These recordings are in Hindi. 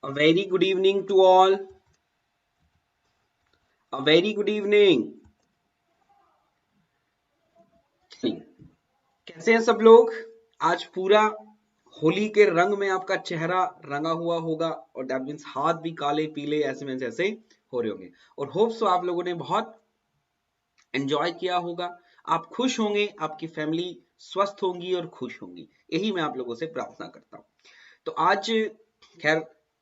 A very good evening to all. A very good evening. कैसे हैं सब लोग? आज पूरा होली के रंग में आपका चेहरा रंगा हुआ होगा और दैट मीन्स हाथ भी काले पीले ऐसे में जैसे हो रहे होंगे और होप सो आप लोगों ने बहुत एंजॉय किया होगा। आप खुश होंगे, आपकी फैमिली स्वस्थ होंगी और खुश होंगी, यही मैं आप लोगों से प्रार्थना करता हूँ। तो आज खैर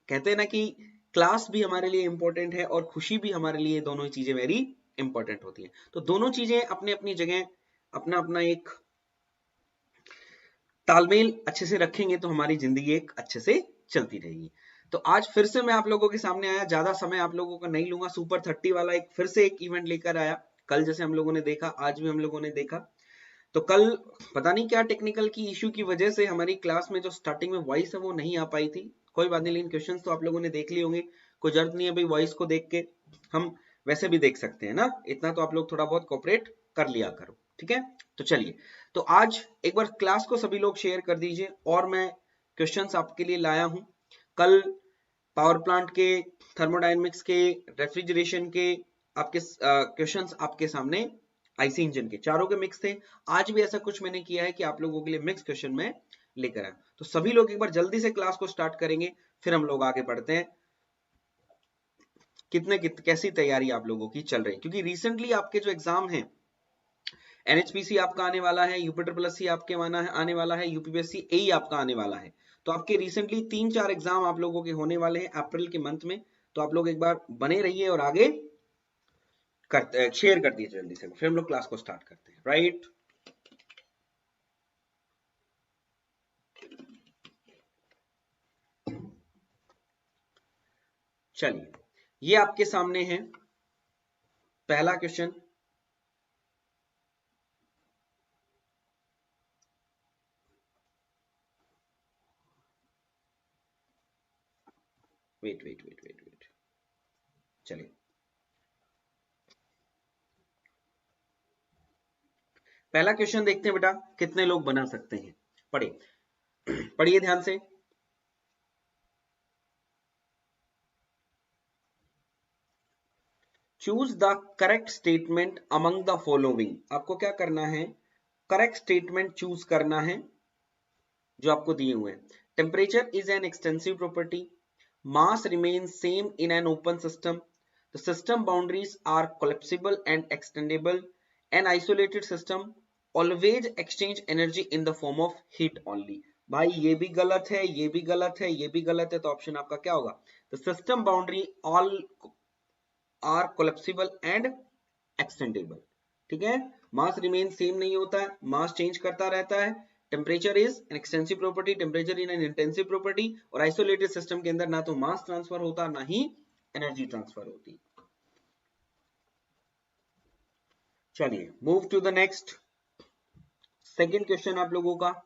कहते हैं ना कि क्लास भी हमारे लिए इंपॉर्टेंट है और खुशी भी हमारे लिए, दोनों ही चीजें वेरी इंपॉर्टेंट होती हैं। तो दोनों चीजें अपने अपनी जगह अपना अपना एक तालमेल अच्छे से रखेंगे तो हमारी जिंदगी एक अच्छे से चलती रहेगी। तो आज फिर से मैं आप लोगों के सामने आया, ज्यादा समय आप लोगों का नहीं लूंगा। सुपर 30 वाला एक फिर से एक इवेंट लेकर आया। कल जैसे हम लोगों ने देखा, आज भी हम लोगों ने देखा। तो कल पता नहीं क्या टेक्निकल की इश्यू की वजह से हमारी क्लास में जो स्टार्टिंग में वॉइस है वो नहीं आ पाई थी। कोई बात नहीं, लेकिन क्वेश्चंस तो आप लोगों ने देख लिए होंगे। कोई जरूरत नहीं है भाई वॉइस को देख के, हम वैसे भी देख सकते हैं ना। इतना तो आप लोग थोड़ा बहुत कोऑपरेट कर लिया करो, ठीक है। तो चलिए, तो आज एक बार क्लास को सभी लोग शेयर कर दीजिए और मैं क्वेश्चंस आपके लिए लाया हूं। कल पावर प्लांट के, थर्मोडायनेमिक्स के, रेफ्रिजरेशन के आपके क्वेश्चंस आपके सामने, आईसी इंजन के चारों के मिक्स थे। आज भी ऐसा कुछ मैंने किया है कि आप लोगों के लिए मिक्स क्वेश्चन में लेकर आया। तो सभी लोग एक बार जल्दी से क्लास को स्टार्ट करेंगे, फिर हम लोग आगे बढ़ते हैं। कैसी तैयारी आप लोगों की चल रही है, क्योंकि रिसेंटली आपके जो एग्जाम है, एनएचपीसी आपका आने वाला है, यूपीटर प्लस सी आपके आने वाला है, यूपीपीएससी एई आपका आने वाला है। तो आपके रिसेंटली 3-4 एग्जाम आप लोगों के होने वाले हैं अप्रैल के मंथ में। तो आप लोग एक बार बने रहिए और आगे करते शेयर कर दीजिए जल्दी से, फिर हम लोग क्लास को स्टार्ट करते हैं। राइट, चलिए, ये आपके सामने है पहला question. Wait wait wait wait wait, चलिए पहला क्वेश्चन देखते हैं बेटा, कितने लोग बना सकते हैं। पढ़े पढ़िए ध्यान से। Choose the correct statement among the following. आपको क्या करना है, करेक्ट स्टेटमेंट चूज करना है जो आपको दिए हुए हैं। Temperature is an extensive property, mass remains same in an open system, the system boundaries are collapsible and extendable, an isolated system always exchange energy in the form of heat only. भाई ये भी गलत है, ये भी गलत है, ये भी गलत है, तो ऑप्शन आपका क्या होगा? The system boundary all are collapsible and extendable. ठीक है, मास रिमेन सेम नहीं होता है, मास चेंज करता रहता है। Temperature is an extensive property, temperature in an intensive property, और आइसोलेटेड सिस्टम के अंदर ना तो मास ट्रांसफर होता ना ही एनर्जी ट्रांसफर होती। चलिए move to the next, second question आप लोगों का।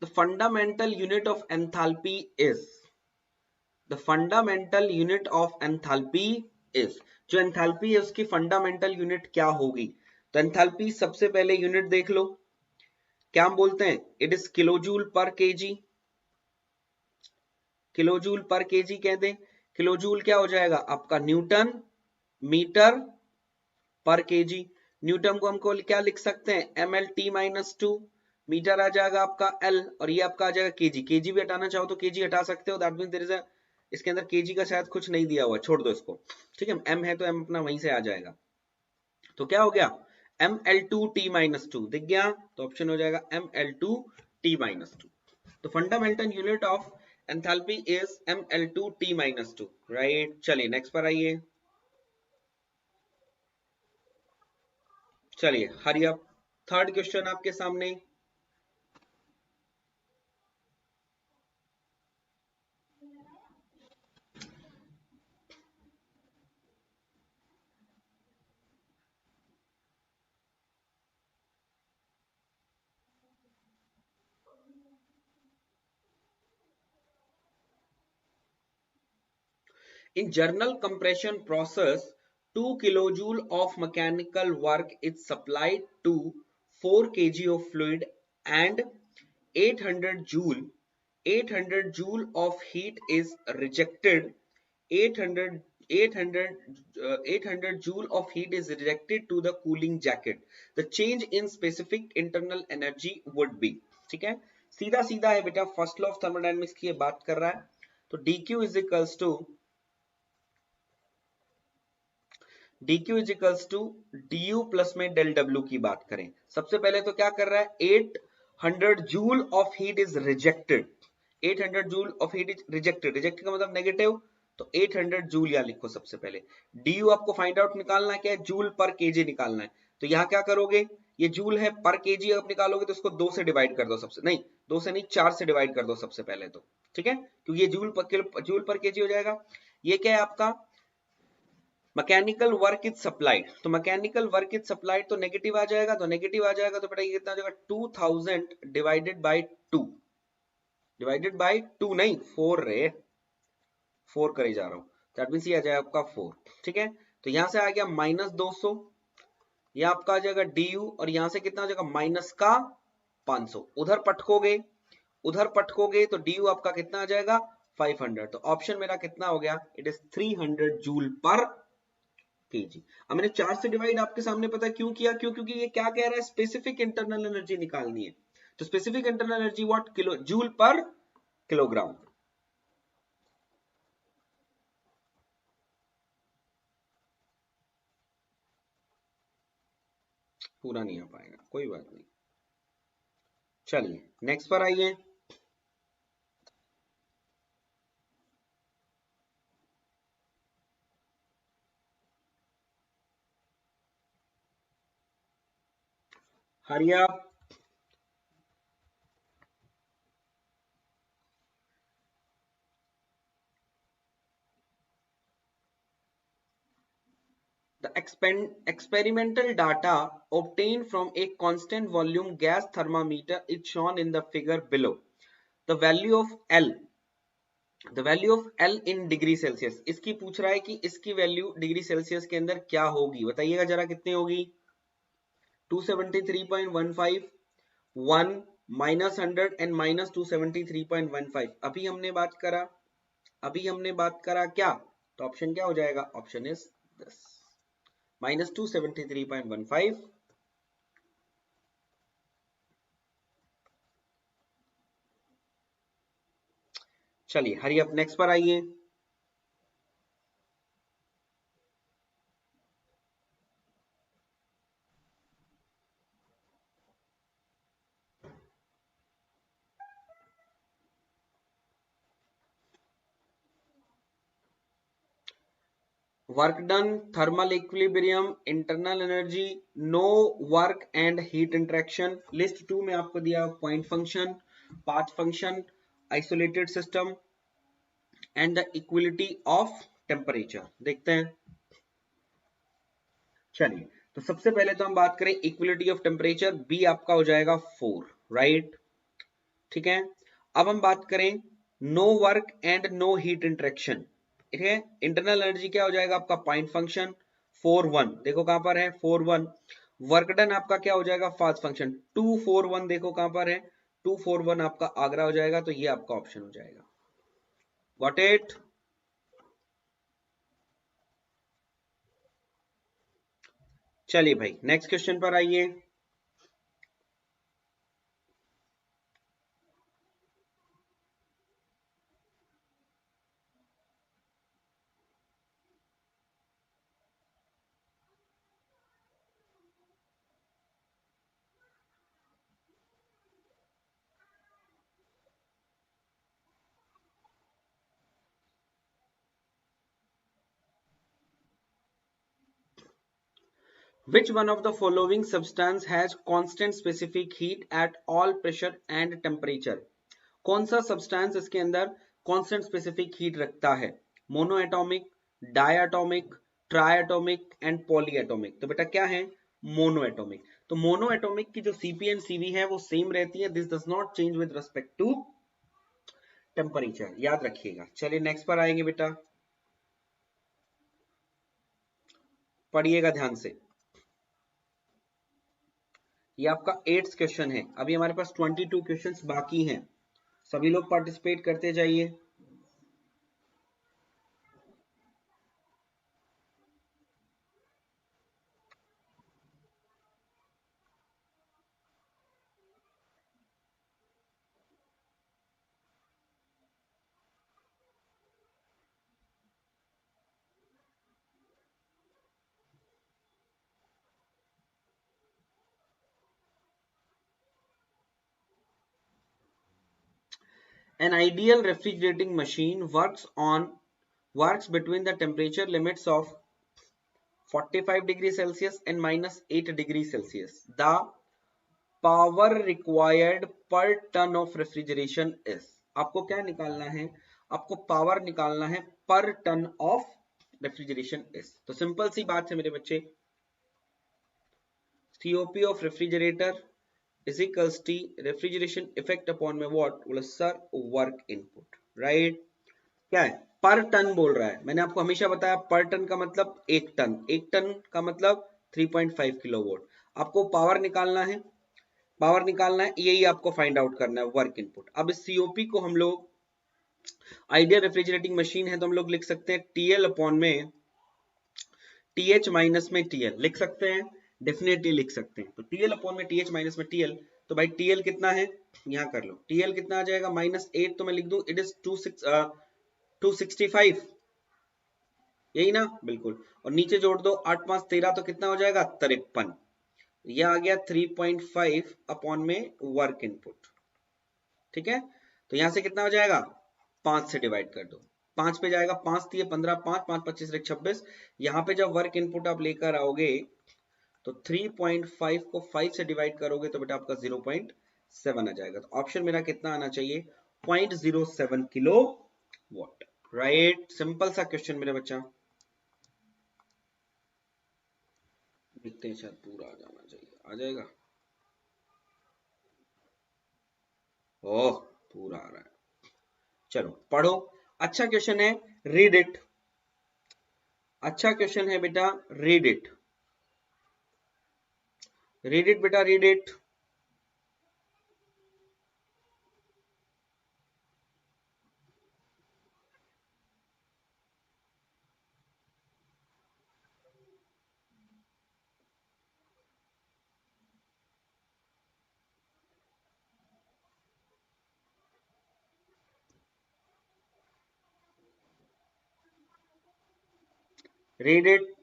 The fundamental unit of enthalpy is, the fundamental unit of enthalpy is, जो एंथैल्पी है उसकी फंडामेंटल यूनिट क्या होगी? तो एंथैल्पी सबसे पहले यूनिट देख लो, क्या हम बोलते हैं? It is kilojoule per KG. Kilojoule per KG कह दें, किलोजूल क्या हो जाएगा आपका? Newton metre per KG. Newton को हमको क्या लिख सकते हैं? M L T minus two. Metre आ जाएगा आपका एल, और ये आपका आ जाएगा केजी। केजी भी हटाना चाहो तो केजी हटा सकते हो, that means there is a, इसके अंदर केजी का शायद कुछ नहीं दिया हुआ, छोड़ दो इसको। ठीक है, एम है तो एम अपना वहीं से आ जाएगा। तो क्या हो गया? M L two T minus two दिख गया, तो ऑप्शन हो जाएगा M L two T minus two. तो fundamental unit of enthalpy is M L two T minus two. Right, चलिए नेक्स्ट पर आइए। चलिए हरी अप, थर्ड क्वेश्चन आपके सामने। In journal compression process, 2 kilojoule of mechanical work is supplied to 4 kg of fluid and 800 joule of heat is rejected. 800 joule of heat is rejected to the cooling jacket. The change in specific internal energy would be. ठीक है, सीधा सीधा है बेटा, फर्स्ट लॉ ऑफ थर्मोडायनेमिक्स की ये बात कर रहा है. तो dq is equals to du plus में डेल w की बात करें. सबसे पहले तो क्या कर रहा है, 800 joule of heat is rejected. 800 joule of heat is rejected. Rejected का मतलब नेगेटिव, तो 800 जूल यहां लिखो. सबसे पहले du आपको फाइंड आउट निकालना है, क्या है, जूल पर केजी निकालना है. तो यहाँ क्या करोगे, ये जूल है, पर केजी आप निकालोगे तो इसको 2 से डिवाइड कर दो. सबसे नहीं, 2 से नहीं, 4 से डिवाइड कर दो सबसे पहले तो. ठीक है, क्योंकि ये जूल पर केजी हो जाएगा. ये क्या है आपका, मैकेनिकल वर्क इज सप्लाइड. तो मैकेनिकल वर्क इज सप्लाइड तो नेगेटिव आ जाएगा. तो नेगेटिव आ जाएगा तो बेटा ये कितना आ जाएगा, 2000 डिवाइडेड बाय 2. डिवाइडेड बाय 2 नहीं, 4 रे, 4 करे जा रहा हूं. दैट मींस ये आ जाएगा आपका 4. ठीक है, तो यहां से आ गया माइनस 200, ये आपका आ जाएगा du, और यहां से कितना आ जाएगा, माइनस का 500. उधर पटकोगे तो du आपका कितना आ जाएगा, 500. तो ऑप्शन मेरा कितना हो गया, इट इज 300 जूल पर केजी. अब मैंने 4 से डिवाइड आपके सामने पता क्यों किया, क्योंकि ये क्या कह रहा है, स्पेसिफिक इंटरनल एनर्जी निकालनी है. तो specific internal energy what, kilo joule पर किलोग्राम. पूरा नहीं आ पाएगा, कोई बात नहीं. चलिए नेक्स्ट पर आइए. हरी आप. The experimental data obtained from a constant volume gas thermometer is shown in the figure below. The value of L in degree Celsius. इसकी पूछ रहा है कि इसकी वैल्यू डिग्री सेल्सियस के अंदर क्या होगी, बताइएगा जरा कितनी होगी. 273.15, 1 माइनस 100 एंड माइनस 273.15. अभी हमने बात करा क्या, तो ऑप्शन क्या हो जाएगा, ऑप्शन इज दिस, माइनस 273.15. चलिए हरी अप, नेक्स्ट पर आइए. Work done, thermal equilibrium, internal energy, no work and heat interaction. List 2 में आपको दिया point function, path function, isolated system and the equality of temperature. देखते हैं. चलिए, तो सबसे पहले तो हम बात करें इक्वलिटी ऑफ टेम्परेचर, बी आपका हो जाएगा 4, राइट. ठीक है, अब हम बात करें no work and no heat interaction. ठीक है, इंटरनल एनर्जी क्या हो जाएगा आपका, पॉइंट फंक्शन 4-1, देखो कहां पर है 4-1. वर्क डन आपका क्या हो जाएगा, फास्ट फंक्शन 2-4-1, देखो कहां पर है 2-4-1 आपका आगरा हो जाएगा. तो ये आपका ऑप्शन हो जाएगा. Got it. चलिए भाई नेक्स्ट क्वेश्चन पर आइए. Which one of the following substance has constant specific heat at all pressure and temperature? कौन सा सब्सटेंस इसके अंदर कांस्टेंट स्पेसिफिक हीट रखता है, मोनोएटॉमिक, डायएटॉमिक, ट्राइएटॉमिक एंड पॉलीएटॉमिक. तो बेटा क्या है, मोनोएटॉमिक. तो मोनोएटॉमिक की जो सीपी एंड सीवी है वो सेम रहती है. This does not change with respect to temperature, याद रखिएगा. चलिए नेक्स्ट पर आएंगे बेटा. पढ़िएगा ध्यान से। ये आपका 8th क्वेश्चन है। अभी हमारे पास 22 क्वेश्चंस बाकी हैं। सभी लोग पार्टिसिपेट करते जाइए। An ideal refrigerating machine works between the temperature limits of 45 degrees Celsius and -8 degrees Celsius. The power required per ton of refrigeration is. आपको क्या निकालना है? आपको पावर निकालना है पर टन ऑफ रेफ्रिजरेशन इज। तो सिंपल सी बात है मेरे बच्चे, COP of refrigerator is equals to refrigeration effect upon my what? बोला सर वर्क इनपुट, राइट। क्या है? पर टन बोल रहा है। मैंने आपको हमेशा बताया पर टन का मतलब 1 टन, 1 टन का मतलब 3.5 किलोवाट। आपको पावर निकालना है, पावर निकालना है, यही आपको फाइंड आउट करना है, वर्क इनपुट। अब इस सीओपी को हम लोग, आइडियल रेफ्रिजरेटिंग मशीन है तो हम लोग लिख सकते हैं टीएल अपॉन में टीएच माइनस में टीएल लिख सकते हैं, डेफिनेटली लिख सकते हैं। तो टीएल अपॉन में टीएच माइनस में टीएल, तो भाई टीएल कितना है यहां कर लो, टीएल कितना आ जाएगा -8, तो मैं लिख दूं इट इज 265, यही ना, बिल्कुल। और नीचे जोड़ दो 8 5 13, तो कितना हो जाएगा 53। यह आ गया 3.5 अपॉन में वर्क इनपुट, ठीक है। तो यहां से कितना हो जाएगा, 5 से डिवाइड कर दो, 5 पे जाएगा, 5 दिए 15, 5 5 25 26। यहाँ पे जब वर्क इनपुट आप लेकर आओगे तो 3.5 को 5 से डिवाइड करोगे तो बेटा आपका 0.7 आ जाएगा। तो ऑप्शन मेरा कितना आना चाहिए, 0.07 किलो वॉट, राइट। सिंपल सा क्वेश्चन मेरे बच्चा, देखते हैं शायद पूरा आ जाना चाहिए, आ जाएगा। ओह पूरा आ रहा है, चलो पढ़ो। अच्छा क्वेश्चन है, रीड इट। अच्छा क्वेश्चन है बेटा, रीड इट, रीड इट बेटा, read it. Read it.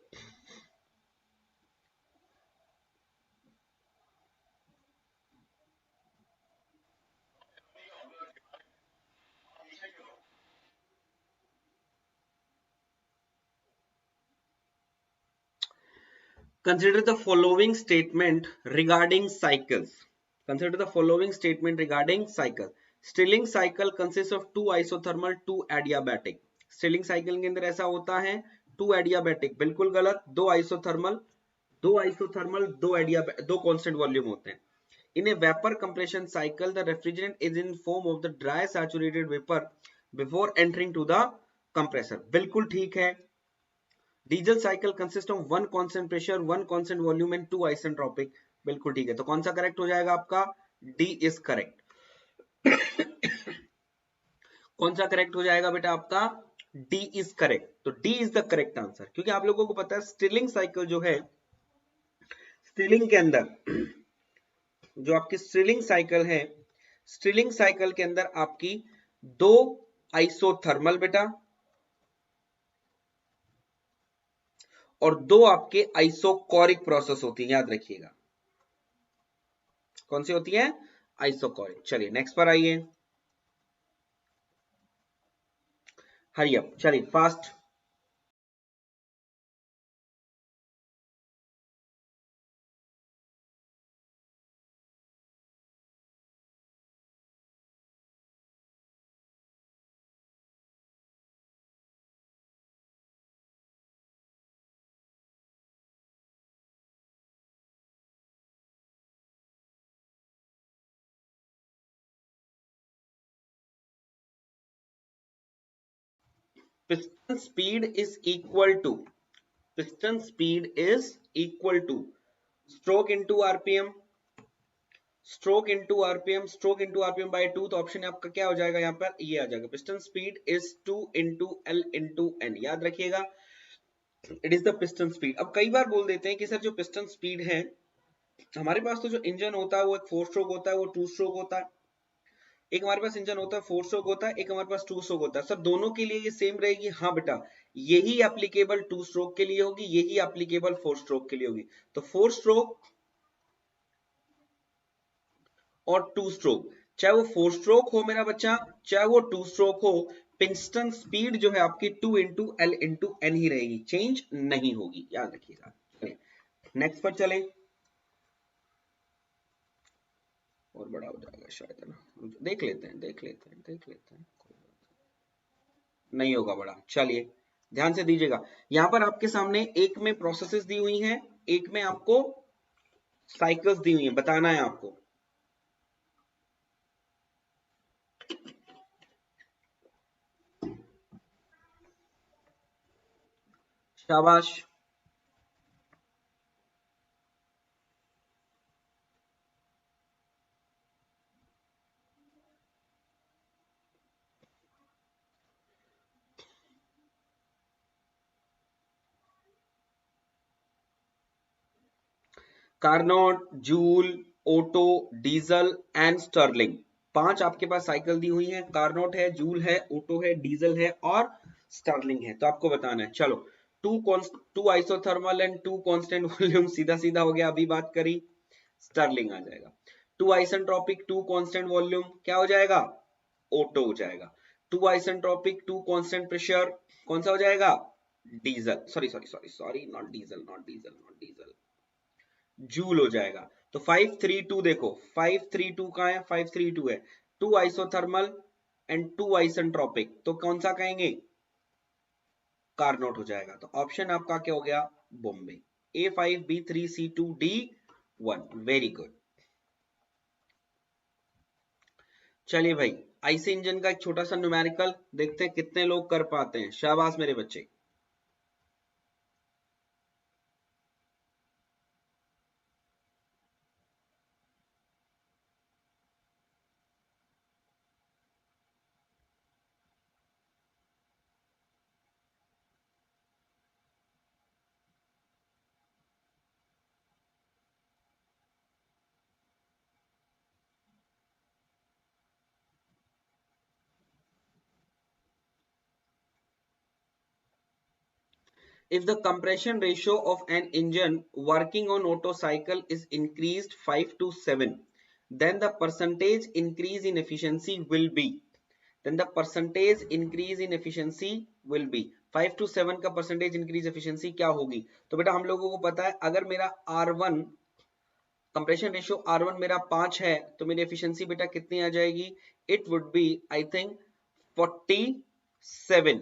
Consider the following statement regarding cycles. Consider the following statement regarding cycle. Stirling cycle consists of 2 isothermal, 2 adiabatic. Stirling cycle के अंदर ऐसा होता है 2 adiabatic, बिल्कुल गलत, 2 isothermal, 2 isothermal, 2 adiabatic, 2 constant volume होते हैं। In a vapor compression cycle, the refrigerant is in form of the dry saturated vapor before entering to the compressor. बिल्कुल ठीक है। Diesel cycle consist of 1 constant pressure, 1 constant volume and 2 isentropic. बिल्कुल ठीक है। तो कौन सा करेक्ट हो जाएगा आपका, डी इज करेक्ट। कौन सा करेक्ट हो जाएगा बेटा आपका, डी इज करेक्ट। तो D is the correct answer, क्योंकि आप लोगों को पता है स्टिलिंग साइकिल जो है, स्टिलिंग के अंदर जो आपकी स्टिलिंग साइकिल है, स्टिलिंग साइकिल के अंदर आपकी 2 आइसोथर्मल बेटा और 2 आपके आइसोकोरिक प्रोसेस होती है, याद रखिएगा। कौन सी होती है, आइसोकोरिक। चलिए नेक्स्ट पर आइए, हरी अप, चलिए fast. Piston speed is equal to piston speed is equal to stroke into RPM, stroke into RPM, stroke into RPM by 2। तो ऑप्शन आपका क्या हो जाएगा, यहाँ पर ये आ जाएगा, piston speed is 2 into L into N. याद रखिएगा, it is the piston speed. अब कई बार बोल देते हैं कि सर जो पिस्टन स्पीड है हमारे पास, तो जो इंजन होता है वो एक 4 स्ट्रोक होता है, वो 2 स्ट्रोक होता है। एक हमारे पास इंजन होता है 4 स्ट्रोक होता है, एक हमारे पास 2 स्ट्रोक होता है। सर दोनों के लिए ये सेम रहेगी? हाँ बेटा, यही एप्लीकेबल 2 स्ट्रोक के लिए होगी, यही एप्लीकेबल 4 स्ट्रोक के लिए होगी। तो 4 स्ट्रोक और 2 स्ट्रोक, चाहे वो 4 स्ट्रोक हो मेरा बच्चा, चाहे वो 2 स्ट्रोक हो, पिस्टन स्पीड जो है आपकी 2 इंटू एल इंटू एन ही रहेगी, चेंज नहीं होगी, याद रखिएगा। नेक्स्ट पर चले, और बड़ा हो जाएगा शायद, है ना, देख लेते हैं देख लेते हैं देख लेते हैं, नहीं होगा बड़ा। चलिए ध्यान से दीजिएगा, यहां पर आपके सामने एक में प्रोसेसेस दी हुई हैं, एक में आपको साइकिल्स दी हुई हैं, बताना है आपको। शाबाश। Carnot, Joule, Otto, diesel and Stirling, 5 आपके पास साइकिल दी हुई है। कार्नोट है, जूल है, ओटो है, डीजल है और स्टर्लिंग है। तो आपको बताना है। चलो, two isothermal and 2 constant volume, सीधा सीधा हो गया, अभी बात करी, स्टर्लिंग आ जाएगा। 2 आइसेंट्रोपिक 2 कांस्टेंट वॉल्यूम क्या हो जाएगा, ओटो हो जाएगा। 2 आइसेंट्रोपिक 2 कांस्टेंट प्रेशर कौन सा हो जाएगा, diesel, sorry sorry sorry sorry, not diesel not diesel not diesel, joule हो जाएगा। तो 532 देखो, 532 कहां है, 532 है। 2 आइसोथर्मल एंड 2 आइसेंट्रोपिक, तो कौन सा कहेंगे, कार्नोट हो जाएगा। तो ऑप्शन आपका क्या हो गया, बॉम्बे, A5B3C2D1, वेरी गुड। चलिए भाई, आईसी इंजन का एक छोटा सा न्यूमेरिकल देखते हैं कितने लोग कर पाते हैं। शाबाश मेरे बच्चे। If the compression ratio of an engine working on Otto cycle is increased 5 to 7, then the percentage increase in efficiency will be, then the percentage increase in efficiency will be 5 to 7 का percentage increase efficiency क्या होगी। तो बेटा हम लोगों को पता है, अगर मेरा R1 कंप्रेशन रेशियो R1 मेरा 5 है, तो मेरी एफिशिएंसी बेटा कितनी आ जाएगी, it would be I think 47।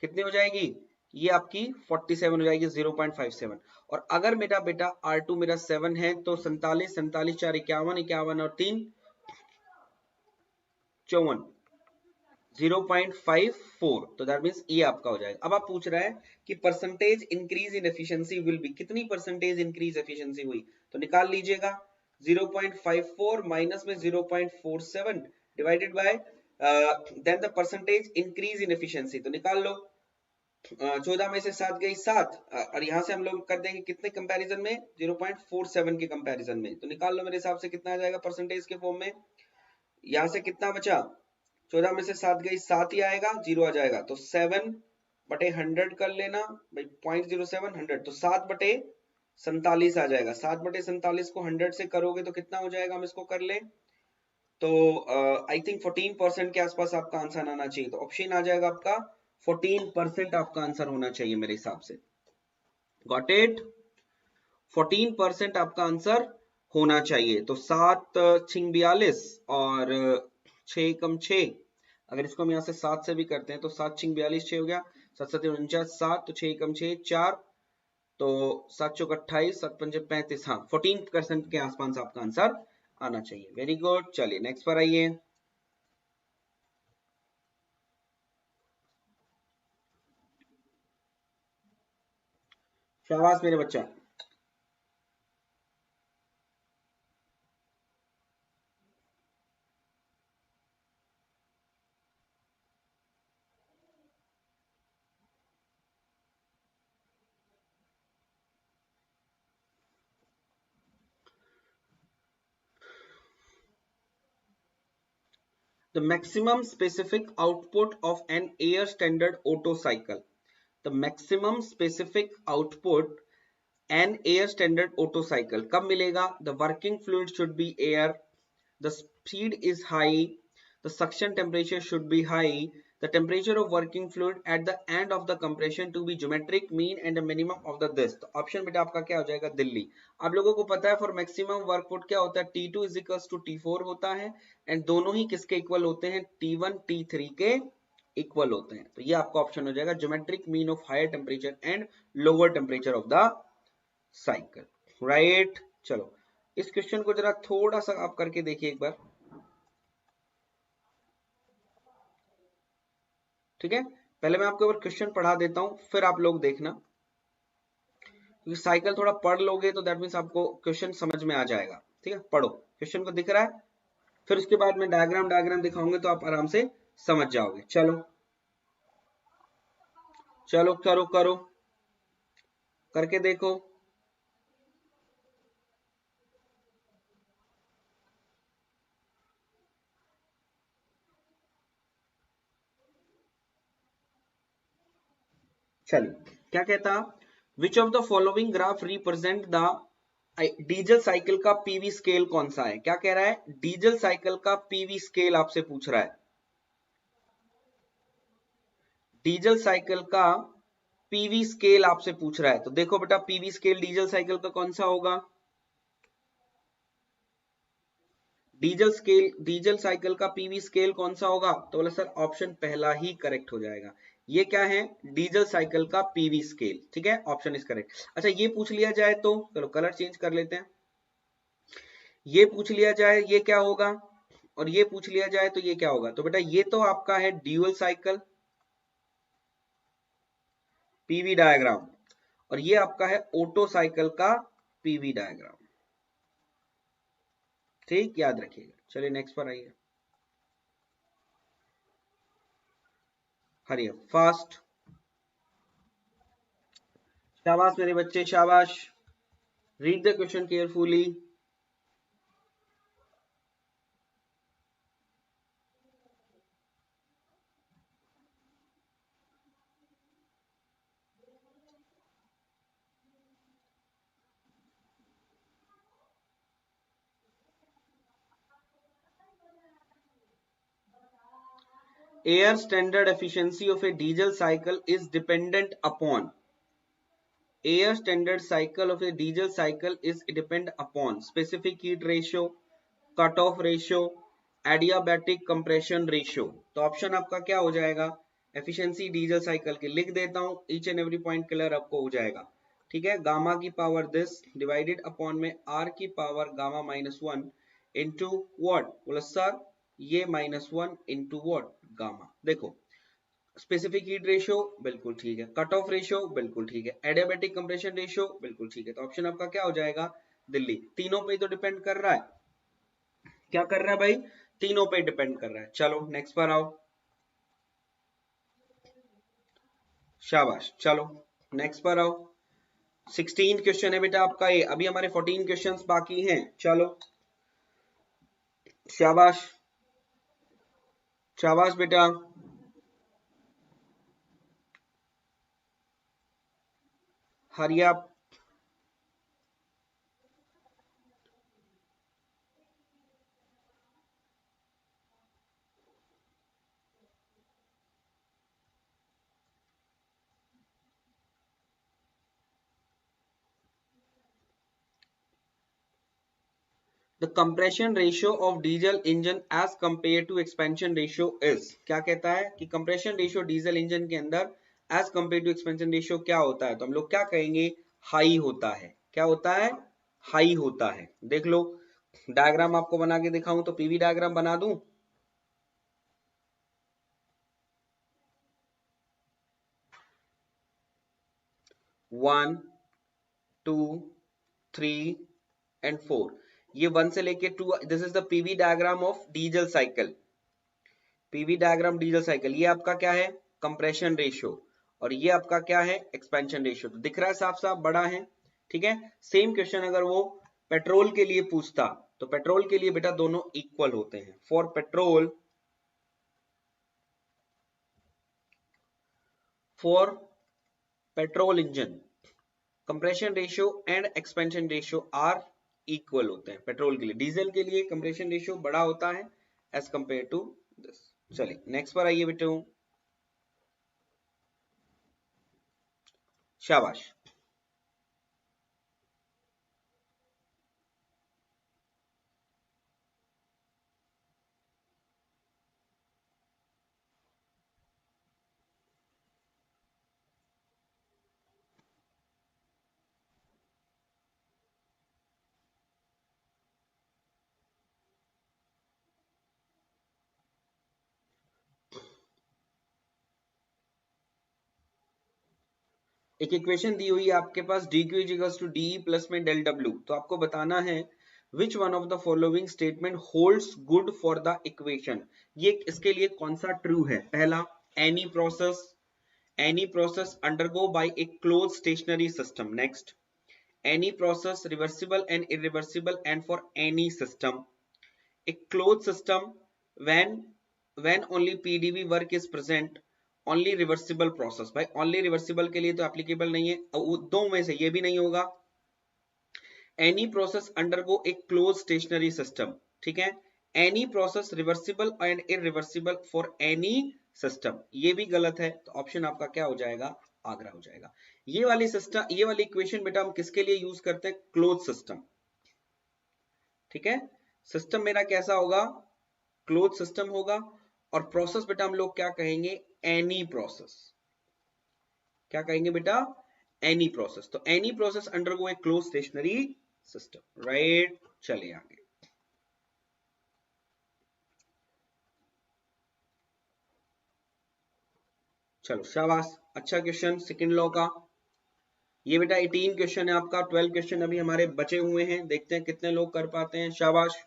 कितनी हो जाएगी, ये आपकी 47 हो जाएगी, 0.57। और अगर मेरा बेटा R2 मेरा 7 है, तो 47, 47 4 51, 51 और 3 54, 0.54। तो दैट मींस ये आपका हो जाएगा। अब आप पूछ रहे हैं कि percentage increase in efficiency will be, कितनी परसेंटेज इंक्रीज एफिशिएंसी हुई, तो निकाल लीजिएगा। 0.54 माइनस में 0.47 divided by then the percentage increase in efficiency, तो निकाल लो। 14 में से 7 गई 7, और यहां से हम लोग कर देंगे कितने कंपैरिजन में, 0.47 के कंपैरिजन में, तो निकाल लो मेरे हिसाब से कितना आ जाएगा परसेंटेज के फॉर्म में। यहां से कितना बचा, 14 में से 7 गई 7 ही आएगा, 0 आ जाएगा, तो 7/100 कर लेना भाई, 0.07 100, तो 7/47 आ जाएगा। 7/47 को 100 से करोगे तो कितना हो जाएगा, हम इसको कर ले तो आई थिंक 14% के आसपास आपका आंसर आना चाहिए। तो ऑप्शन आ जाएगा आपका 14% आपका आंसर होना चाहिए मेरे हिसाब से। गॉट इट, 14% आपका आंसर होना चाहिए। तो 7 छिंग 42 और 6 कम 6, अगर इसको हम यहाँ से 7 से भी करते हैं तो 7 छिंग 42 6 हो गया, 7 7 49 7, तो 6 कम 6 4, तो 7 चौक 28, 7 पंजे 35, हाँ 14% के आसपास आपका आंसर आना चाहिए। Very good. चलिए नेक्स्ट पर आइए। शाबाश मेरे बच्चा। The maximum specific output of an air standard Otto cycle. The maximum specific output an air standard Otto cycle कब मिलेगा? The working fluid should be air. The speed is high. The suction temperature should be high. The temperature of working fluid at the end of the compression to be geometric mean and a minimum of the this. तो ऑप्शन बेटा आपका क्या हो जाएगा? दिल्ली। आप लोगों को पता है फॉर मैक्सिमम वर्कपुट क्या होता है? T2 is equals to T4 होता है एंड दोनों ही किसके इक्वल होते हैं? T1 T3 के इक्वल होते हैं। तो ये आपका ऑप्शन हो जाएगा geometric mean of higher temperature and lower temperature of the cycle, right. चलो इस क्वेश्चन को जरा थोड़ा सा आप करके देखिए एक बार, ठीक है। पहले मैं आपको एक बार क्वेश्चन पढ़ा देता हूं, फिर आप लोग देखना, क्योंकि साइकिल थोड़ा पढ़ लोगे तो दैट मीन्स आपको क्वेश्चन समझ में आ जाएगा। ठीक है, पढ़ो, क्वेश्चन को दिख रहा है, फिर उसके बाद मैं डायग्राम दिखाऊंगे तो आप आराम से समझ जाओगे। चलो चलो करो करो, करके देखो। चलिए क्या कहता, विच of the following graph represent the diesel cycle का पीवी स्केल कौन सा है? क्या कह रहा है? डीजल साइकिल का पीवी स्केल आपसे पूछ रहा है। डीजल साइकिल का पीवी स्केल आपसे पूछ रहा है, तो देखो बेटा पीवी स्केल डीजल साइकिल का कौन सा होगा? डीजल साइकिल का पीवी स्केल कौन सा होगा? तो बोला सर ऑप्शन पहला ही करेक्ट हो जाएगा। ये क्या है? डीजल साइकिल का पीवी स्केल, ठीक है, ऑप्शन इज करेक्ट। अच्छा ये पूछ लिया जाए तो, चलो कलर चेंज कर लेते हैं, ये पूछ लिया जाए ये क्या होगा, और ये पूछ लिया जाए तो ये क्या होगा? तो बेटा ये तो आपका है ड्यूअल साइकिल पीवी डायग्राम, और ये आपका है ओटो साइकिल का पीवी डायग्राम, ठीक, याद रखिएगा। चलिए नेक्स्ट पर आइए, हरिए फास्ट। शाबाश मेरे बच्चे शाबाश, read the question carefully. Air standard efficiency of a diesel cycle is dependent upon, air standard cycle of a diesel cycle is depend upon specific heat ratio, cut off ratio, adiabatic compression ratio। तो ऑप्शन आपका क्या हो जाएगा? एफिशिएंसी डीजल साइकिल की लिख देता हूं, each and every point clear आपको हो जाएगा, ठीक है। गामा की पावर दिस डिवाइडेड अपॉन में आर की पावर गामा -1 इंटू व्हाट? बोला सर ये -1 इंटू व्हाट? गामा। देखो स्पेसिफिक हीट रेशियो बिल्कुल ठीक है, कट ऑफ रेशियो बिल्कुल ठीक है, एडियाबैटिक कंप्रेशन रेशियो बिल्कुल ठीक है, तो ऑप्शन आपका क्या हो जाएगा? दिल्ली। तीनों पे तो डिपेंड कर रहा है, क्या कर रहा है भाई? तीनों पे डिपेंड कर रहा है। चलो नेक्स्ट पर आओ, शाबाश। चलो नेक्स्ट पर आओ, 16 क्वेश्चन है बेटा आपका ये, अभी हमारे 14 क्वेश्चंस बाकी हैं। चलो शाबाश शाबाश बेटा। हरी आप। The compression ratio of diesel engine as compare to expansion ratio is, क्या कहता है कि कंप्रेशन रेशियो डीजल इंजन के अंदर as compare to expansion ratio क्या होता है? तो हम लोग क्या कहेंगे? हाई होता है। क्या होता है? हाई होता है। देख लो डायग्राम आपको बना के दिखाऊं तो पीवी डायग्राम बना दूं, 1 2, 3 एंड 4, ये 1 से लेके 2, this is the PV diagram of diesel cycle. PV diagram diesel cycle, ये आपका क्या है, कंप्रेशन रेशियो, और ये आपका क्या है, एक्सपेंशन रेशियो। तो दिख रहा है साफ साफ बड़ा है, ठीक है। सेम क्वेश्चन अगर वो पेट्रोल के लिए पूछता, तो पेट्रोल के लिए बेटा दोनों इक्वल होते हैं। For petrol, for petrol engine compression ratio and expansion ratio are equal होते हैं पेट्रोल के लिए। डीजल के लिए कंप्रेशन रेशियो बड़ा होता है एज कंपेयर टू दिस। चलिए नेक्स्ट पर आइए बेटे, शाबाश। एक इक्वेशन दी हुई है आपके पास, D Q equals to D plus में डेल डब्ल्यू। तो आपको बताना है which one of the following statement holds good for the equation. ये इसके लिए कौन सा ट्रू है। पहला, any process undergo by a close stationary system. Next, any process reversible and irreversible and for any system. A closed system, when when only pdb work is present, only reversible process। भाई only reversible के लिए तो applicable नहीं है, दो में से ये भी नहीं होगा। any process undergo a closed stationary system, ठीक है। any process reversible and irreversible for any system, ये भी गलत है। तो ऑप्शन आपका क्या हो जाएगा, आगरा हो जाएगा। ये वाली सिस्टम, ये वाली इक्वेशन बेटा हम किसके लिए यूज करते हैं, क्लोज सिस्टम, ठीक है। सिस्टम मेरा कैसा होगा, क्लोज सिस्टम होगा। और प्रोसेस बेटा हम लोग क्या कहेंगे, एनी प्रोसेस। क्या कहेंगे बेटा, एनी प्रोसेस। तो एनी प्रोसेस अंडरगो ए क्लोज स्टेशनरी सिस्टम, राइट। चलिए आगे, चलो शाबाश, अच्छा क्वेश्चन सेकंड लॉ का। ये बेटा 18 क्वेश्चन है आपका, 12 क्वेश्चन अभी हमारे बचे हुए हैं, देखते हैं कितने लोग कर पाते हैं। शाबाश।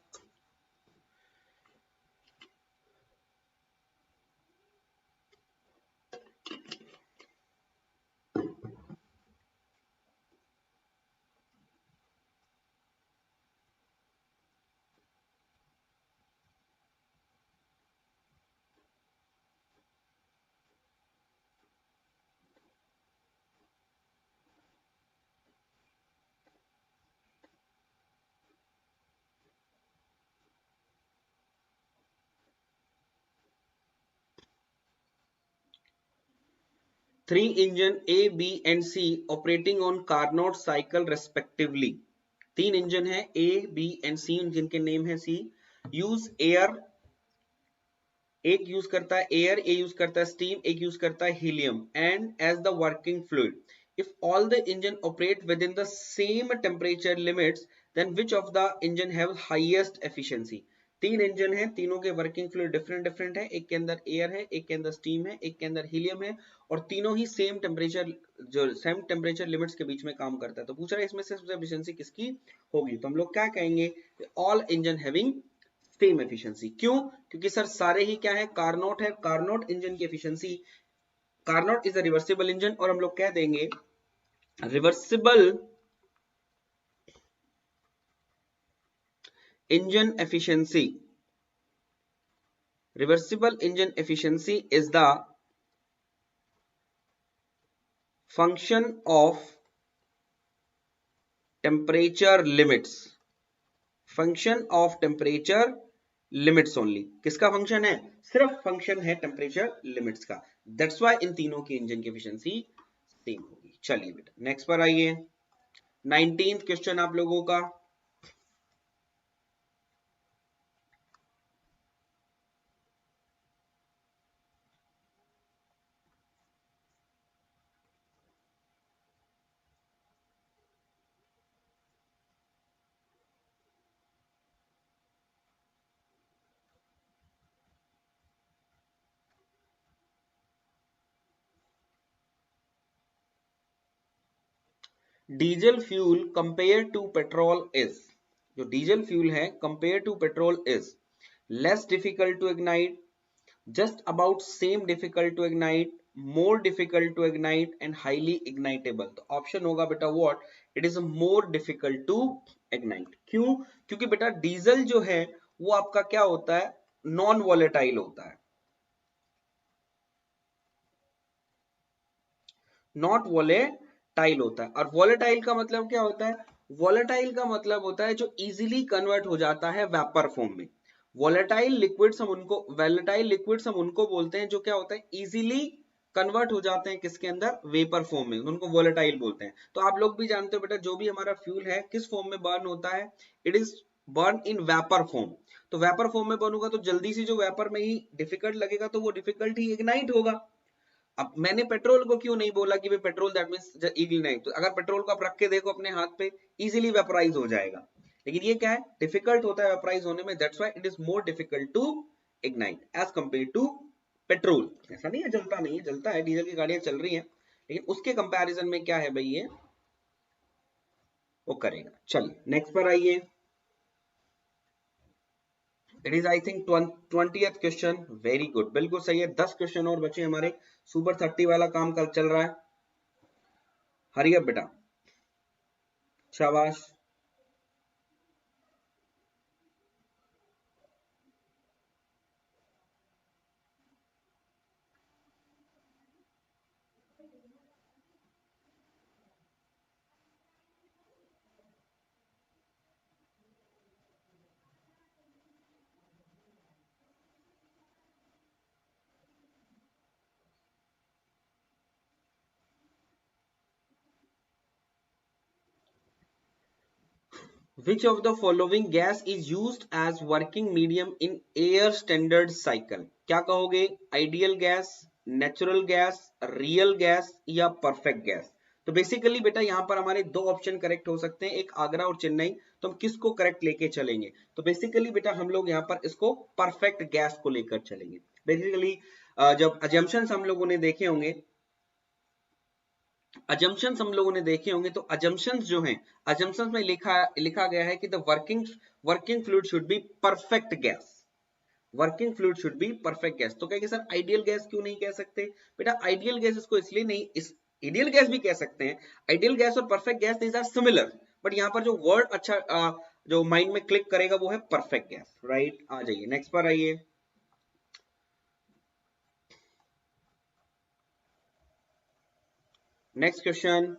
Three engine A, B and C operating on Carnot cycle respectively। तीन इंजन है A, B and C, जिनके नेम है C। यूज एयर, एक यूज करता है एयर, एक यूज करता है स्टीम, एक यूज करता है helium and as the working fluid. If all the engine operate with in the same temperature limits, then which of the engine have highest efficiency. तीन इंजन है, तीनों के वर्किंग फ्लूइड डिफरेंट डिफरेंट है, एक के अंदर एयर है, एक के अंदर स्टीम है, एक के अंदर हीलियम है, और तीनों ही सेम टेम्परेचर, जो सेम टेम्परेचर लिमिट्स के बीच में काम करता है। तो पूछ रहा है इसमें से सबसे एफिशिएंसी किसकी होगी। तो हम लोग क्या कहेंगे, all engine having same efficiency. क्यों, क्योंकि सर सारे ही क्या है, कारनोट है। कारनोट इंजन की efficiency, Carnot is a reversible engine, और हम लोग कह देंगे reversible engine efficiency, reversible engine efficiency is the function of temperature limits, function of temperature limits only. किसका फंक्शन है, सिर्फ फंक्शन है टेम्परेचर लिमिट्स का। दैट्स व्हाई इन तीनों की इंजन की एफिशिएंसी सेम होगी। चलिए बेटा नेक्स्ट पर आइए, 19th क्वेश्चन आप लोगों का। Diesel fuel compare to petrol is, जो डीजल फ्यूल है compare to petrol is less difficult to ignite, just about same difficult to ignite, more difficult to ignite and highly ignitable। तो ऑप्शन होगा बेटा what, it is more difficult to ignite. क्यों? क्योंकि बेटा डीजल जो है वो आपका क्या होता है, नॉन वॉलेटाइल होता है, नॉट वॉलेटाइल होता है। और वॉलेटाइल का मतलब क्या होता है, वॉलेटाइल का मतलब होता है जो इजीली कन्वर्ट हो जाता है वेपर फॉर्म में। वॉलेटाइल लिक्विड्स हम उनको बोलते हैं जो क्या होता है, इजीली कन्वर्ट हो जाते हैं किसके अंदर, वेपर फॉर्म में, उनको वॉलेटाइल बोलते हैं। तो आप लोग भी जानते हो बेटा जो भी हमारा फ्यूल है किस फॉर्म में बर्न होता है, it is burn in vapour form. तो वेपर फॉर्म में बर्न होगा तो जल्दी से जो वेपर में ही डिफिकल्ट लगेगा तो वो डिफिकल्ट ही इग्नाइट होगा। अब मैंने पेट्रोल को क्यों नहीं बोला कि भाई पेट्रोल दैट मींस इग्नाइट, तो अगर पेट्रोल को आप रख के देखो अपने हाथ पे इजीली वेपराइज हो जाएगा, लेकिन ये क्या है, डिफिकल्ट होता है वेपराइज होने में, that's why it is more difficult to ignite as compare to petrol. ऐसा नहीं है जलता नहीं है, जलता है, डीजल की गाड़ियां चल रही हैं, लेकिन उसके कंपैरिजन में क्या है भाई ये वो करेगा। चलिए नेक्स्ट पर आइए, it is I think 20th question, very good, बिल्कुल सही है। 10 क्वेश्चन और बचे हमारे, सुपर 30 वाला काम कल चल रहा है, हरी अप बेटा, शाबाश। Which of the following gas is used as working medium in air standard cycle? क्या कहोगे, ideal gas, natural gas, real gas या परफेक्ट गैस? तो बेसिकली बेटा यहाँ पर हमारे दो ऑप्शन करेक्ट हो सकते हैं, एक आगरा और चेन्नई, तो हम किसको करेक्ट लेके चलेंगे? तो बेसिकली बेटा हम लोग यहाँ पर इसको परफेक्ट गैस को लेकर चलेंगे। बेसिकली जब अजम्पशंस हम लोगों ने देखे होंगे, अजम्पशंस हम लोगों ने देखे होंगे, तो अजम्पशंस जो हैं, अजम्पशंस में लिखा गया है कि the working fluid should be perfect gas, working fluid should be perfect gas. तो कहेंगे सर आइडियल गैस क्यों नहीं कह सकते? बेटा आइडियल गैस इसको इसलिए नहीं, इस आइडियल गैस भी कह सकते हैं, आइडियल गैस और perfect gas these are similar, but यहाँ पर जो वर्ड अच्छा जो माइंड में क्लिक करेगा वो है परफेक्ट गैस, राइट। आ जाइए नेक्स्ट पर आइए, next question,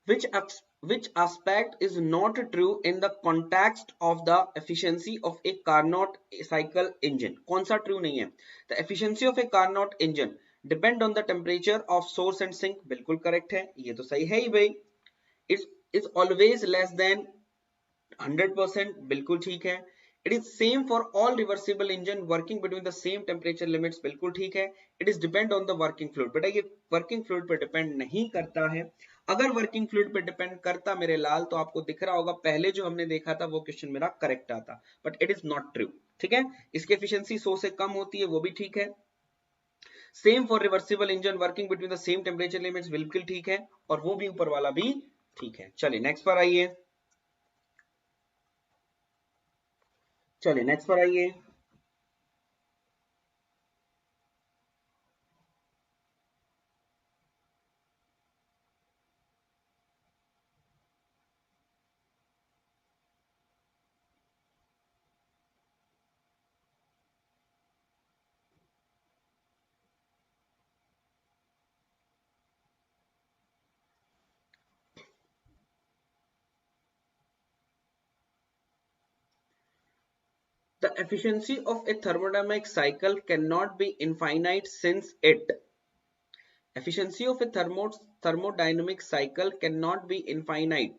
which which aspect is not true in the context of the efficiency of a Carnot cycle engine? कौन सा ट्रू नहीं है? The efficiency of a Carnot engine depend on the temperature of source and sink, बिल्कुल करेक्ट है, ये तो सही है ही भाई। It's is always less than 100%, बिल्कुल ठीक है। It is same for all reversible engine working between the same temperature limits, बिल्कुल ठीक है। It is depend on the working fluid, बेटा ये वर्किंग फ्लूइड पर डिपेंड नहीं करता है। अगर वर्किंग फ्लूइड पर डिपेंड करता मेरे लाल, तो आपको दिख रहा होगा पहले जो हमने देखा था वो क्वेश्चन मेरा करेक्ट आता, but it is not true, ठीक है। इसकी एफिशिएंसी 100 से कम होती है, वो भी ठीक है। Same for reversible engine working between the same temperature limits, बिल्कुल ठीक है, और वो भी ऊपर वाला भी ठीक है। चलिए नेक्स्ट पर आइए, चलिए नेक्स्ट पर आइए, The efficiency of a thermodynamic cycle cannot be infinite since it efficiency of a thermodynamic cycle cannot be infinite.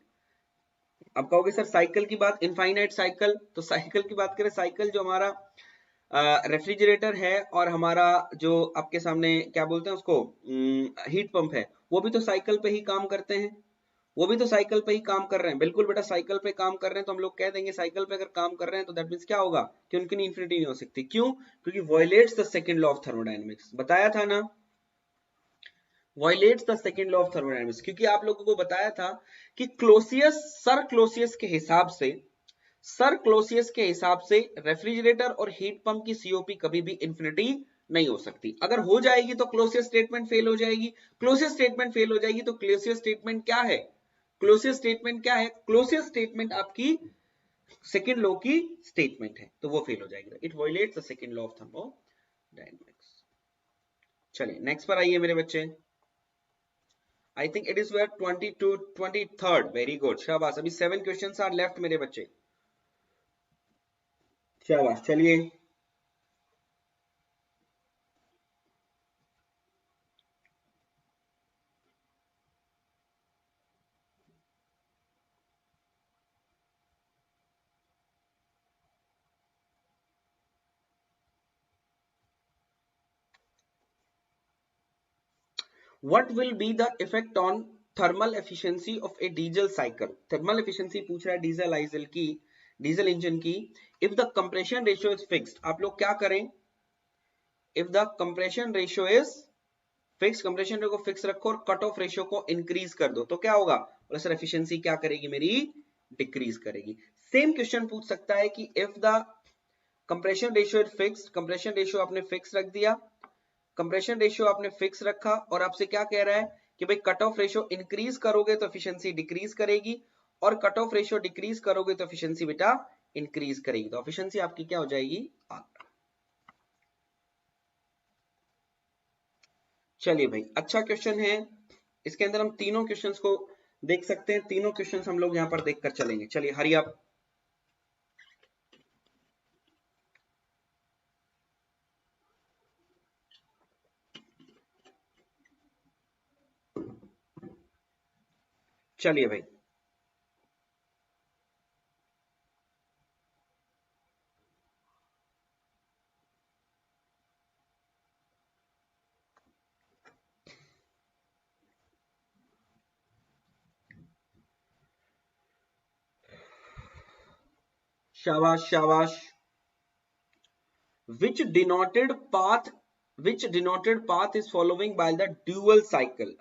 अब कहोगे सर साइकिल की बात इनफाइनाइट साइकिल, तो साइकिल की बात करें, साइकिल जो हमारा रेफ्रिजरेटर है और हमारा जो आपके सामने क्या बोलते हैं उसको हीट पंप है, वो भी तो साइकिल पे ही काम करते हैं, वो भी तो साइकिल पे ही काम कर रहे हैं। बिल्कुल बेटा, साइकिल पे काम कर रहे हैं तो हम लोग कह देंगे साइकिल पे अगर काम कर रहे हैं तो दैट मींस क्या होगा कि उनकी इन्फिनिटी नहीं हो सकती। क्यों? क्योंकि violates the second law of thermodynamics, बताया था ना, violates the second law of thermodynamics. क्योंकि आप लोगों को बताया था कि सर क्लोसियस के हिसाब से, सर क्लोसियस के हिसाब से रेफ्रिजरेटर और हीट पंप की सीओपी कभी भी इंफिनिटी नहीं हो सकती। अगर हो जाएगी तो क्लोसियस स्टेटमेंट फेल हो जाएगी, क्लोसियस स्टेटमेंट फेल हो जाएगी तो क्लोसियस स्टेटमेंट क्या है, क्लोसियस स्टेटमेंट क्या है, क्लोसियस स्टेटमेंट आपकी सेकंड लॉ की स्टेटमेंट है, तो वो फेल हो जाएगी। It violates the second law of thermodynamics. चलिए नेक्स्ट पर आइए मेरे बच्चे। I think it is where 22 23rd, very good, शाबाश। अभी 7 क्वेश्चंस आर लेफ्ट मेरे बच्चे, शाबाश। चलिए, what will be the effect on thermal efficiency of a diesel cycle? thermal efficiency पूछ रहा है डीजल आइजल की, डीजल इंजन की। if the compression ratio is fixed, आप लोग क्या करें, if the compression ratio is fixed, compression ratio को फिक्स रखो और कट ऑफ रेशियो को इंक्रीज कर दो, तो क्या होगा, बोले सर एफिशिएंसी क्या करेगी मेरी, डिक्रीज करेगी। सेम क्वेश्चन पूछ सकता है कि if the compression ratio is fixed, compression ratio आपने फिक्स रख दिया, कंप्रेशन रेशियो आपने फिक्स रखा और आपसे क्या कह रहा है कि भाई कट ऑफ रेशियो इंक्रीज करोगे तो एफिशिएंसी डिक्रीज करेगी, और कट ऑफ रेशियो डिक्रीज करोगे तो एफिशिएंसी बेटा इंक्रीज करेगी, तो एफिशिएंसी आपकी क्या हो जाएगी, आठ। चलिए भाई, अच्छा क्वेश्चन है, इसके अंदर हम तीनों क्वेश्चंस को देख सकते हैं, तीनों क्वेश्चंस हम लोग यहां पर देखकर चलेंगे। चलिए हरी आप, चलिए भाई, शाबाश शाबाश। which denoted path which denoted path is following by the dual cycle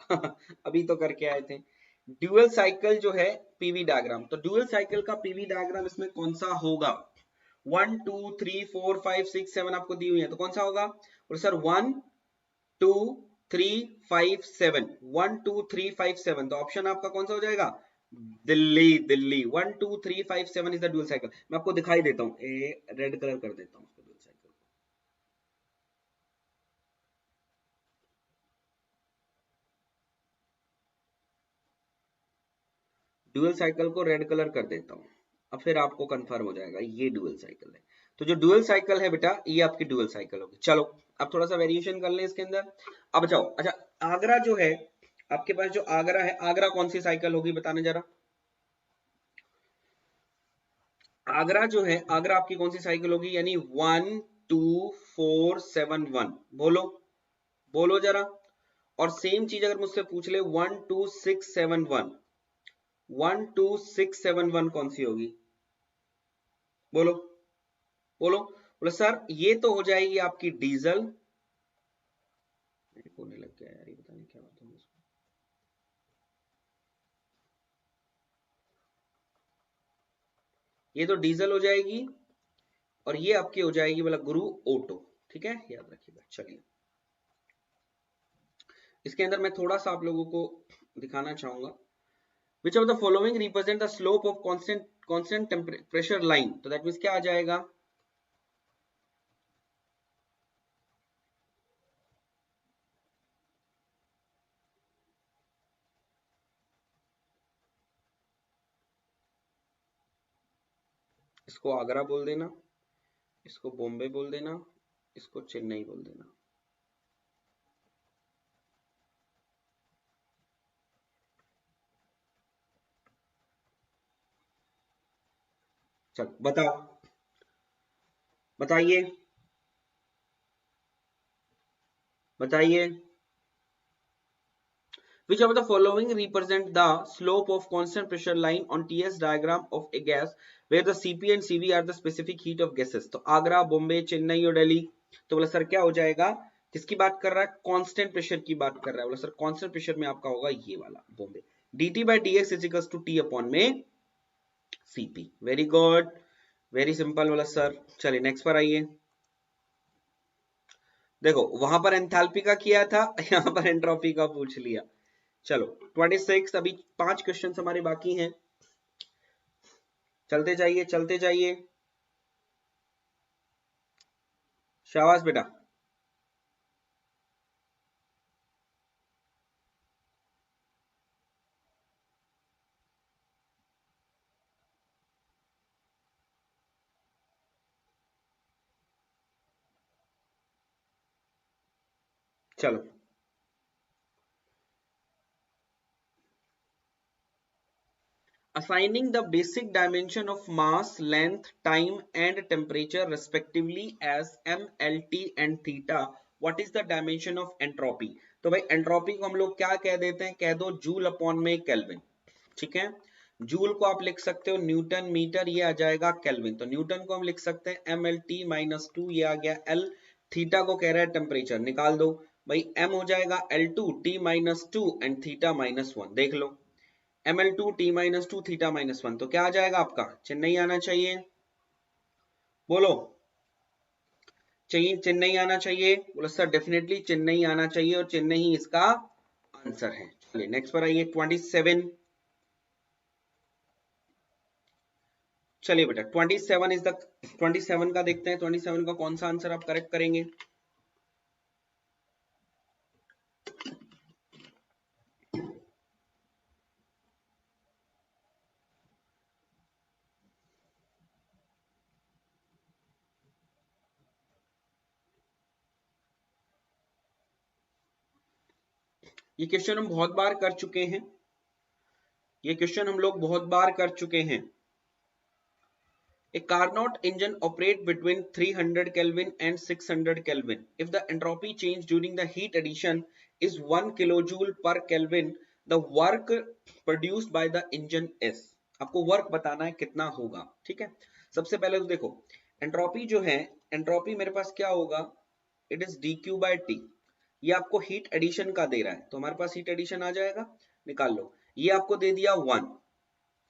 अभी तो करके आए थे। ड्यूअल साइकिल जो है पीवी डायग्राम, तो ड्यूअल साइकिल का पीवी डायग्राम इसमें कौन सा होगा, 1 2 3 4 5 6 7 आपको दी हुई है, तो कौन सा होगा, और सर 1 2 3 5 7, 1 2 3 5 7, तो ऑप्शन आपका कौन सा हो जाएगा, Delhi, Delhi. 1 2 3 5 7 is the dual cycle. मैं आपको दिखाई देता हूँ, रेड कलर कर देता हूँ उसको, ड्यूअल साइकिल। ड्यूअल साइकिल को रेड कलर कर देता हूं, अब फिर आपको कंफर्म हो जाएगा ये ड्यूअल साइकिल है। तो जो ड्यूअल साइकिल है बेटा, ये आपकी ड्यूअल साइकिल होगी। चलो अब थोड़ा सा वेरिएशन कर लें इसके अंदर। अब जाओ, अच्छा आगरा जो है आपके पास, जो आगरा है, आगरा कौन सी साइकिल होगी बताने जरा, आगरा जो है, आगरा आपकी कौन सी साइकिल होगी, यानी 1 2 4 7 1, बोलो, बोलो जरा। और सेम चीज अगर मुझसे पूछ ले 1 2 6 7 1, 1 2 6 7 1 कौन सी होगी, बोलो, बोलो, बोलो सर ये तो हो जाएगी आपकी डीजल, होने लग गया यार, ये पता नहीं क्या बात है इसको। ये तो डीजल हो जाएगी और ये आपकी हो जाएगी बोला गुरु ऑटो, ठीक है, याद रखिएगा। चलिए इसके अंदर मैं थोड़ा सा आप लोगों को दिखाना चाहूंगा, विच of the following represent the slope of constant constant pressure line, तो दैट मींस क्या आ जाएगा, इसको आगरा बोल देना, इसको बॉम्बे बोल देना, इसको चेन्नई बोल देना। चल बताओ, बताइए बताइए। Which of the following represent the slope of constant pressure line on TS diagram of a gas where the Cp and Cv are the specific heat of gases? तो आगरा, बॉम्बे, चेन्नई और दिल्ली। तो बोला सर क्या हो जाएगा, किसकी बात कर रहा है, कांस्टेंट प्रेशर की बात कर रहा है। बोला सर कांस्टेंट प्रेशर में आपका होगा ये वाला Bombay, dt by dx is equals to T upon में Cp। Very good, very simple. बोला सर चलिए नेक्स्ट पर आइए। देखो वहां पर एंथैल्पी का किया था, यहाँ पर एंट्रोपी का पूछ लिया। चलो 26, अभी 5 क्वेश्चन हमारे बाकी हैं, चलते जाइए चलते जाइए। शाबाश बेटा। चलो assigning the basic dimension of mass, length, time and temperature respectively as m, l, t and theta, what is the dimension of entropy? तो भाई एंट्रोपी को हम लोग क्या कह देते हैं, कह दो जूल अपॉन में केल्विन। ठीक है, जूल को आप लिख सकते हो न्यूटन मीटर, ये आ जाएगा केल्विन। तो न्यूटन को हम लिख सकते हैं M L T minus two, ये आ गया एल। थीटा को कह रहा है टेम्परेचर, निकाल दो भाई, एम हो जाएगा L two T minus to and theta minus one. देख लो ml2 t minus two theta minus one, तो क्या आ जाएगा आपका, चेन्नई आना चाहिए। बोलो, चाहिए चेन्नई आना चाहिए। बोलो सर डेफिनेटली चेन्नई आना चाहिए और चेन्नई ही इसका आंसर है। चलिए नेक्स्ट पर आइए 27। चलिए बेटा 27 इज द 27 का देखते हैं, 27 का कौन सा आंसर आप करेक्ट करेंगे। ये क्वेश्चन हम बहुत बार कर चुके हैं, ये क्वेश्चन हम लोग बहुत बार कर चुके हैं। A Carnot engine operates between 300 Kelvin and 600 Kelvin. If the entropy change during the heat addition is 1 kilojoule per Kelvin, the work produced by the engine is। आपको वर्क बताना है कितना होगा। ठीक है, सबसे पहले तो देखो एंट्रोपी जो है, एंट्रोपी मेरे पास क्या होगा, it is dq by t। ये आपको हीट एडिशन का दे रहा है, तो हमारे पास हीट एडिशन आ जाएगा, निकाल लो। ये आपको दे दिया 1,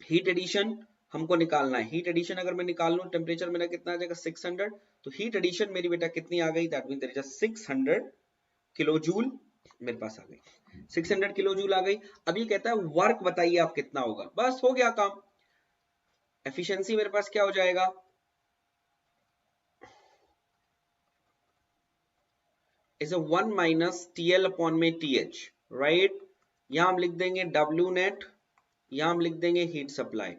हीट एडिशन हमको निकालना है। हीट एडिशन अगर मैं निकाल लूं, टेम्परेचर मेरा कितना आ जाएगा 600, तो हीट एडिशन मेरी बेटा कितनी आ गई, that mean there is 600 kilo joule मेरे पास आ गई, 600 किलो जूल आ गई। अब ये कहता है वर्क बताइए आप कितना होगा, बस हो गया काम। एफिशिएंसी मेरे पास क्या हो जाएगा, इज 1 माइनस टीएल अपॉन में टीएच, राइट। यहां हम लिख देंगे डब्ल्यू नेट, यहां हम लिख देंगे हीट सप्लाई।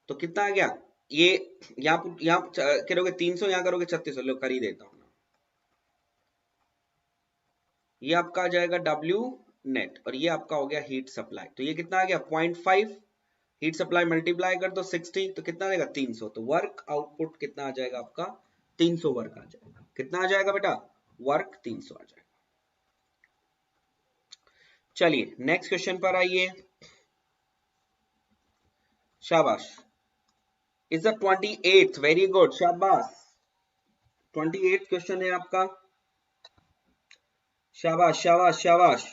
तो कितना आ गया, ये यहाँ करोगे 300, यहाँ करोगे 3600, लो कर ही देता हूँ। ये आपका आ जाएगा W नेट और ये आपका हो गया हीट सप्लाई। तो ये कितना आ गया 0.5, हीट सप्लाई मल्टीप्लाई कर दो 60, तो कितना आ जाएगा 300। तो वर्क आउटपुट कितना आ जाएगा आपका 300 वर्क आ जाएगा। कितना आ जाएगा बेटा, वर्क 300 आ जाएगा। चलिए नेक्स्ट क्वेश्चन पर आइए। शाबाश, is the 28th, very good, शाबाश। 28th क्वेश्चन है आपका, शाबाश शाबाश शाबाश।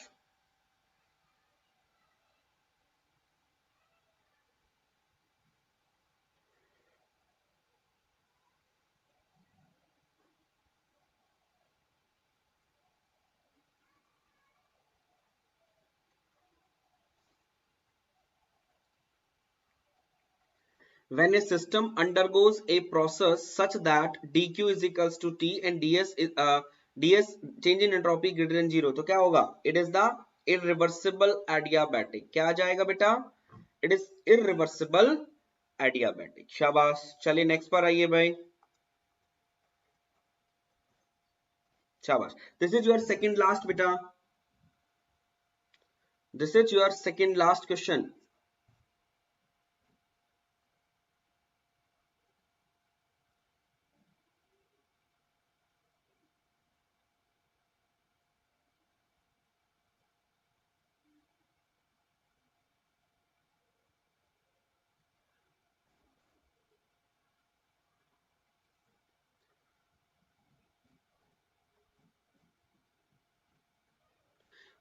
When a system undergoes a process such that dq is equals to t and ds is ds change in entropy greater than 0, तो क्या होगा, it is the irreversible adiabatic। क्या आ जाएगा बेटा, it is irreversible adiabatic। शाबाश, चलिए नेक्स्ट पर आइए भाई। शाबाश। This is your second last बेटा, this is your second last question.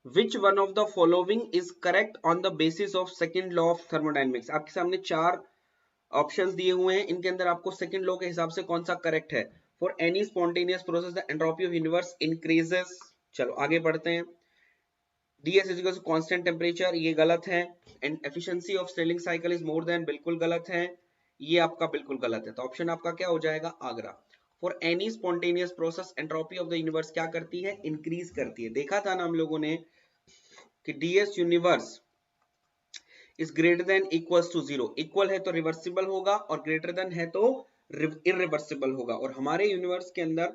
Which one of the following is correct on the basis of second law of thermodynamics? आपके सामने चार ऑप्शंस दिए हुए हैं, इनके अंदर आपको सेकंड लॉ के हिसाब से कौन सा करेक्ट है। For any spontaneous process the entropy of universe increases. चलो आगे बढ़ते हैं। ds is equal to constant temperature, ये गलत है। And efficiency of Stirling cycle is more than, बिल्कुल गलत है। ये आपका बिल्कुल गलत है, तो ऑप्शन आपका क्या हो जाएगा, Agra. For any spontaneous process entropy of the universe क्या करती है, इंक्रीज करती है। देखा था ना हम लोगों ने कि ds universe is greater than equals to zero. Equal है तो रिवर्सिबल होगा और ग्रेटर देन है तो इरिवर्सिबल होगा। और हमारे यूनिवर्स के अंदर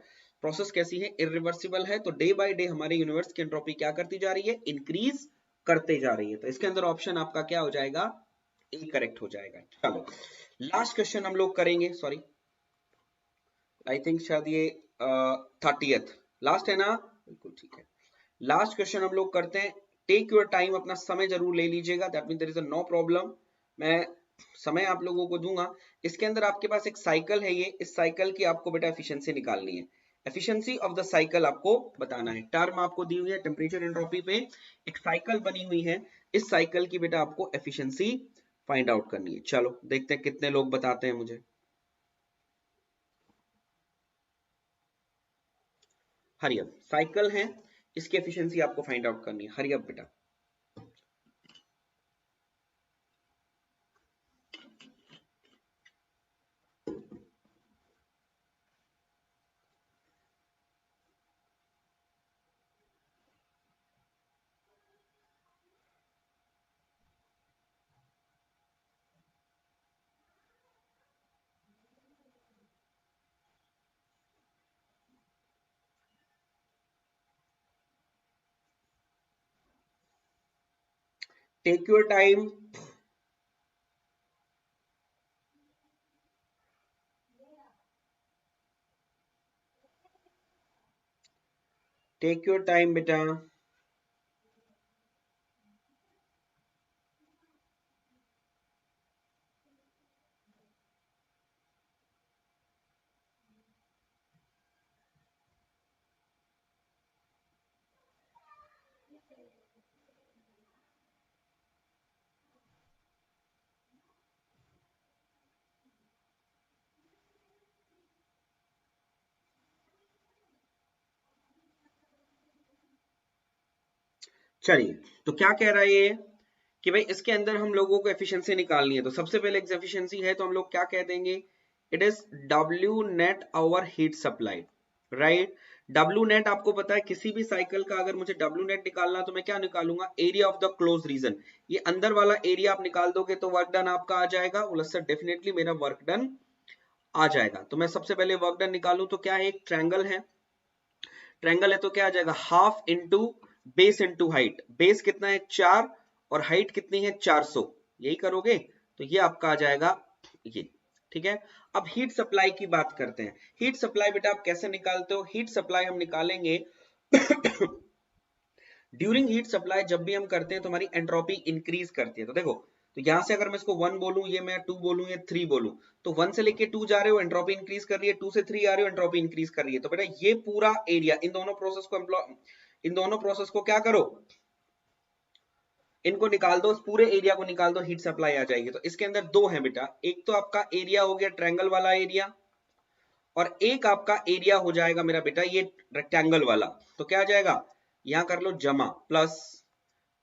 प्रोसेस कैसी है, इरिवर्सिबल है। तो डे बाय डे हमारे यूनिवर्स की एंट्रोपी क्या करती जा रही है, इंक्रीज करते जा रही है। तो इसके अंदर ऑप्शन आपका क्या हो जाएगा, ए करेक्ट हो जाएगा। चलो लास्ट क्वेश्चन हम लोग करेंगे, सॉरी आई थिंक शायद ये 30th लास्ट है ना, बिल्कुल ठीक है। लास्ट क्वेश्चन हम लोग करते हैं। टेक योर टाइम, अपना समय जरूर ले लीजिएगा, that mean there is no problem, मैं समय आप लोगों को दूंगा। इसके अंदर आपके पास एक साइकिल है, ये इस साइकिल की आपको बेटा एफिशिएंसी निकालनी है। एफिशिएंसी ऑफ द साइकिल आपको बताना है। टर्म आपको दी हुई है टेम्परेचर एंट्रोपी पे, एक साइकिल बनी हुई है, इस साइकिल की बेटा आपको एफिशिएंसी फाइंड आउट करनी है। चलो देखते हैं कितने लोग बताते हैं मुझे। हरियप साइकिल है, इसकी एफिशिएंसी आपको फाइंड आउट करनी है। हरियप बेटा। Take your time. Take your time बेटा। चलिए, तो क्या कह रहा है ये कि भाई इसके अंदर हम लोगों को एफिशिएंसी निकालनी है। तो सबसे पहले एक एफिशिएंसी है, तो हम लोग क्या कह देंगे, it is W net over heat supply, right. W net आपको पता है, किसी भी साइकिल का अगर मुझे डब्ल्यू नेट निकालना तो मैं क्या निकालूंगा, area of the close region. ये अंदर वाला एरिया आप निकाल दोगे तो वर्क डन आपका आ जाएगा। सर डेफिनेटली मेरा वर्क डन आ जाएगा। तो मैं सबसे पहले वर्क डन निकालूं तो क्या है, एक ट्रायंगल है, ट्रायंगल है तो क्या आ जाएगा, half into base into height. Base कितना है 4 और हाइट कितनी है 400, यही करोगे तो ये आपका आ जाएगा ये, ठीक है। अब हीट सप्लाई की बात करते हैं। हीट सप्लाई बेटा आप कैसे निकालते हो, हीट सप्लाई हम निकालेंगे ड्यूरिंग हीट सप्लाई जब भी हम करते हैं तो हमारी एंट्रोपी इंक्रीज करती है। तो देखो, तो यहां से अगर मैं इसको 1 बोलूं, ये मैं 2 बोलूं, ये 3 बोलूं, तो 1 से लेके 2 जा रहे हो एंट्रोपी इंक्रीज कर रही है, 2 से 3 आ रहे हो एंट्रोपी इंक्रीज कर रही है। तो बेटा ये पूरा एरिया, इन दोनों प्रोसेस को क्या करो, इनको निकाल दो, इस पूरे एरिया को निकाल दो, हीट सप्लाई आ जाएगी। तो इसके अंदर दो है बेटा, एक तो आपका एरिया हो गया ट्रायंगल वाला एरिया, और एक आपका एरिया हो जाएगा मेरा बेटा ये रेक्टेंगल वाला। तो क्या आ जाएगा, यहां कर लो जमा, प्लस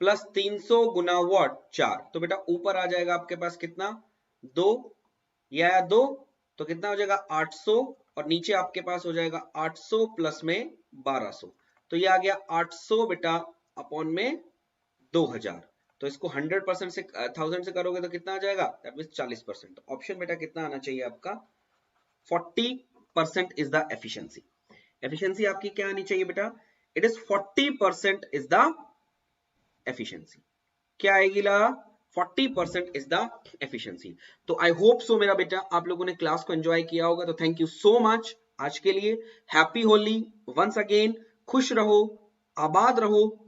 प्लस 300 गुना वॉट 4, तो बेटा ऊपर आ जाएगा आपके पास कितना 2, ये आया 2, तो कितना हो जाएगा 800, और नीचे आपके पास हो जाएगा 800 प्लस में 1200, तो ये आ गया 800 बेटा अपॉन में 2000। तो इसको 100% से 1000 से करोगे तो कितना आ जाएगा, दैट मींस 40%। ऑप्शन बेटा कितना आना चाहिए आपका, 40% इज द एफिशिएंसी। एफिशिएंसी आपकी क्या आनी चाहिए बेटा? It is 40% is the efficiency. क्या आएगी ला? 40% इज द एफिशिएंसी। तो आई होप सो मेरा बेटा आप लोगों ने क्लास को एंजॉय किया होगा। तो थैंक यू सो मच आज के लिए। Happy Holi once again. खुश रहो, आबाद रहो,